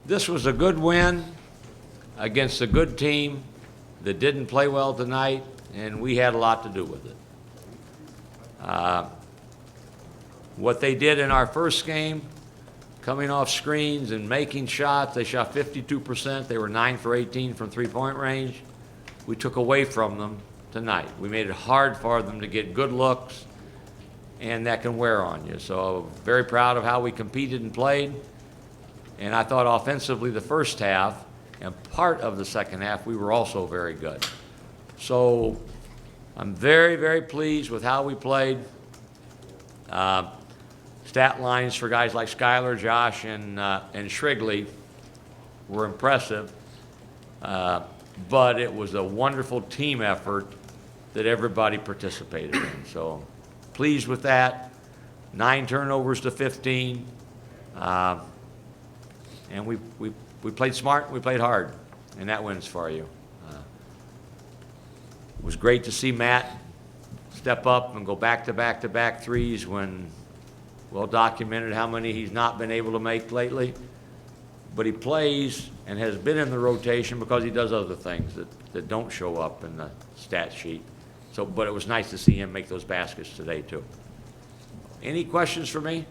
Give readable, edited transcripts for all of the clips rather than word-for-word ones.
This was a good win against a good team that didn't play well tonight, and we had a lot to do with it. What they did in our first game, coming off screens and making shots, they shot 52%. They were 9 for 18 from three-point range. We took away from them tonight. We made it hard for them to get good looks, and that can wear on you. So very proud of how we competed and played. And I thought offensively the first half and part of the second half, we were also very good. So I'm very, very pleased with how we played. Stat lines for guys like Skyler, Josh, and Shrigley were impressive. But it was a wonderful team effort that everybody participated in. So pleased with that. 9 turnovers to 15. And we played smart, we played hard, and that wins for you. It was great to see Matt step up and go back-to-back-to-back threes when well documented how many he's not been able to make lately. But he plays and has been in the rotation because he does other things that don't show up in the stat sheet. So, but it was nice to see him make those baskets today too. Any questions for me?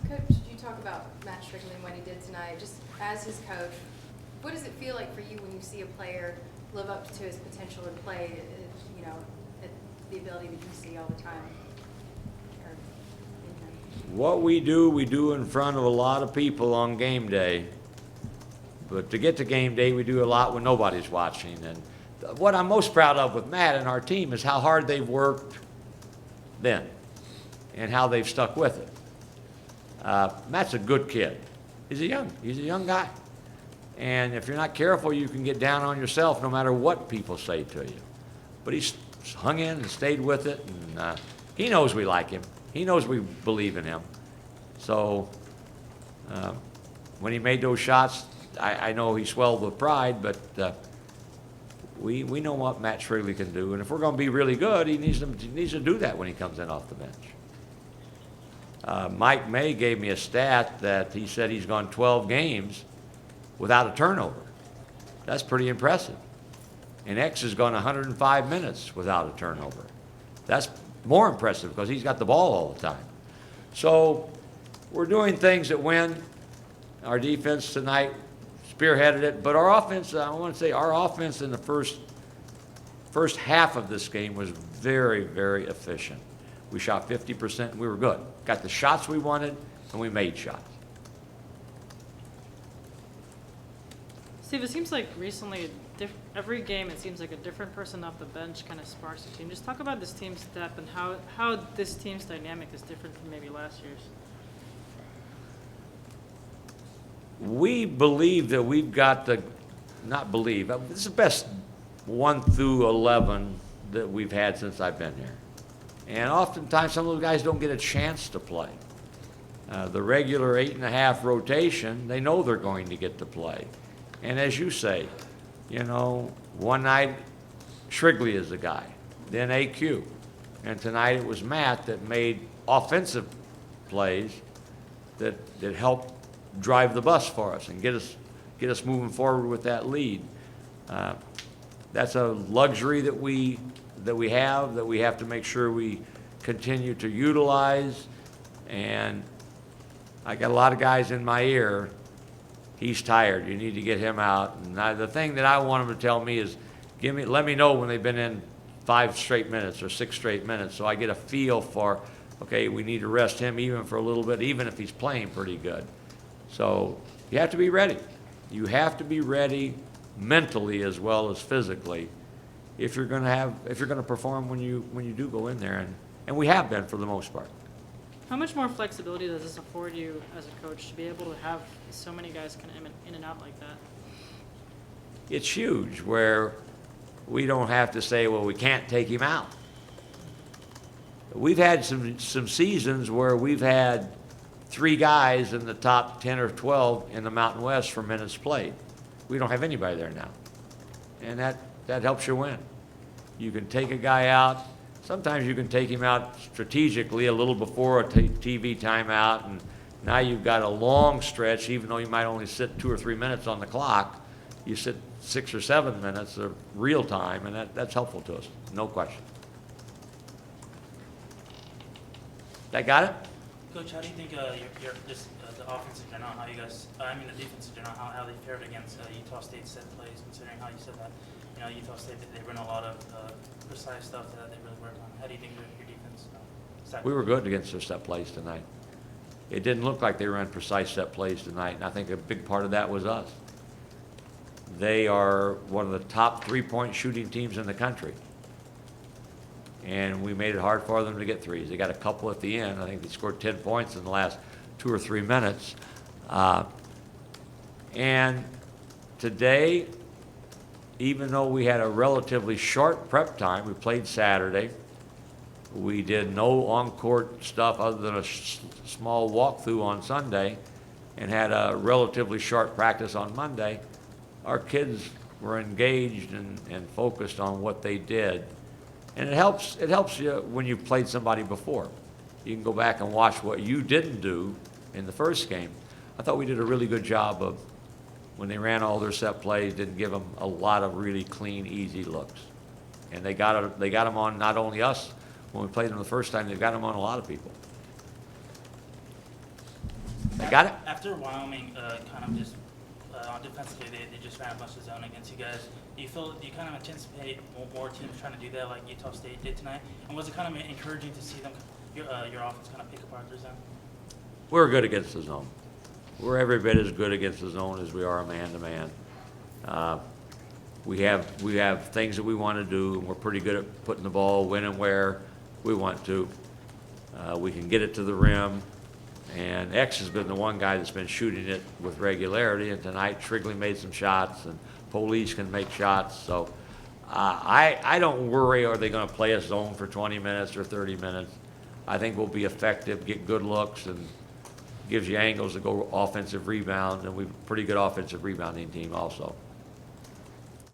Coach, you talk about Matt Strickland and what he did tonight. Just as his coach, what does it feel like for you when you see a player live up to his potential and play, you know, at the ability that you see all the time? What we do in front of a lot of people on game day. But to get to game day, we do a lot when nobody's watching. And what I'm most proud of with Matt and our team is how hard they've worked then and how they've stuck with it. Matt's a good kid. He's a young guy. And if you're not careful, you can get down on yourself no matter what people say to you. But he's hung in and stayed with it, and he knows we like him. He knows we believe in him. So when he made those shots, I know he swelled with pride, but we know what Matt Shrigley can do. And if we're going to be really good, he needs to do that when he comes in off the bench. Mike May gave me a stat that he said he's gone 12 games without a turnover. That's pretty impressive. And X has gone 105 minutes without a turnover. That's more impressive because he's got the ball all the time. So we're doing things that win. Our defense tonight spearheaded it, but our offense, I want to say our offense in the first half of this game was very, very efficient. We shot 50% and we were good. Got the shots we wanted and we made shots. Steve, it seems like recently, every game, it seems like a different person off the bench kind of sparks the team. Just talk about this team's depth and how this team's dynamic is different from maybe last year's. We believe that we've got this is the best 1 through 11 that we've had since I've been here. And oftentimes some of those guys don't get a chance to play. The regular 8.5 rotation, they know they're going to get to play. And as you say, you know, one night Shrigley is the guy, then AQ. And tonight it was Matt that made offensive plays that helped drive the bus for us and get us moving forward with that lead. That's a luxury that we have to make sure we continue to utilize. And I got a lot of guys in my ear. He's tired. You need to get him out. And the thing that I want him to tell me is, let me know when they've been in 5 straight minutes or 6 straight minutes, so I get a feel for, okay, we need to rest him even for a little bit, even if he's playing pretty good. So you have to be ready. You have to be ready mentally as well as physically if you're going to perform when you do go in there, and we have been for the most part. How much more flexibility does this afford you as a coach to be able to have so many guys kind of in and out like that? It's huge where we don't have to say, well, we can't take him out. We've had some seasons where we've had 3 guys in the top 10 or 12 in the Mountain West for minutes played. We don't have anybody there now. And that helps you win. You can take a guy out. Sometimes you can take him out strategically a little before a TV timeout and Now you've got a long stretch, even though you might only sit 2 or 3 minutes on the clock, you sit 6 or 7 minutes of real time, and that's helpful to us, no question. That got it? Coach, how do you think your just the offense in general, how you guys, I mean the defense in general, how they fared against Utah State set plays, considering how you said that, you know, Utah State, they run a lot of precise stuff that they really work on. How do you think your defense We were good against their set plays tonight. It didn't look like they ran precise set plays tonight, and I think a big part of that was us. They are one of the top three-point shooting teams in the country. And we made it hard for them to get threes. They got a couple at the end. I think they scored 10 points in the last 2 or 3 minutes. And today, even though we had a relatively short prep time, we played Saturday. We did no on-court stuff other than a small walkthrough on Sunday and had a relatively short practice on Monday. Our kids were engaged and focused on what they did. And it helps you when you've played somebody before. You can go back and watch what you didn't do in the first game. I thought we did a really good job of, when they ran all their set plays, didn't give them a lot of really clean, easy looks. And they got them on not only us, when we played them the first time, they've got them on a lot of people. They got it? After Wyoming kind of just on defensively, they just ran a bunch of zone against you guys. Do you kind of anticipate more teams trying to do that like Utah State did tonight? And was it kind of encouraging to see them, your offense kind of pick apart their zone? We're good against the zone. We're every bit as good against the zone as we are a man-to-man. We have things that we want to do, and we're pretty good at putting the ball when and where we want to. We can get it to the rim. And X has been the one guy that's been shooting it with regularity, and tonight Shrigley made some shots, and Police can make shots. So I don't worry, are they going to play us zone for 20 minutes or 30 minutes? I think we'll be effective, get good looks, and gives you angles to go offensive rebound, and we're a pretty good offensive rebounding team also.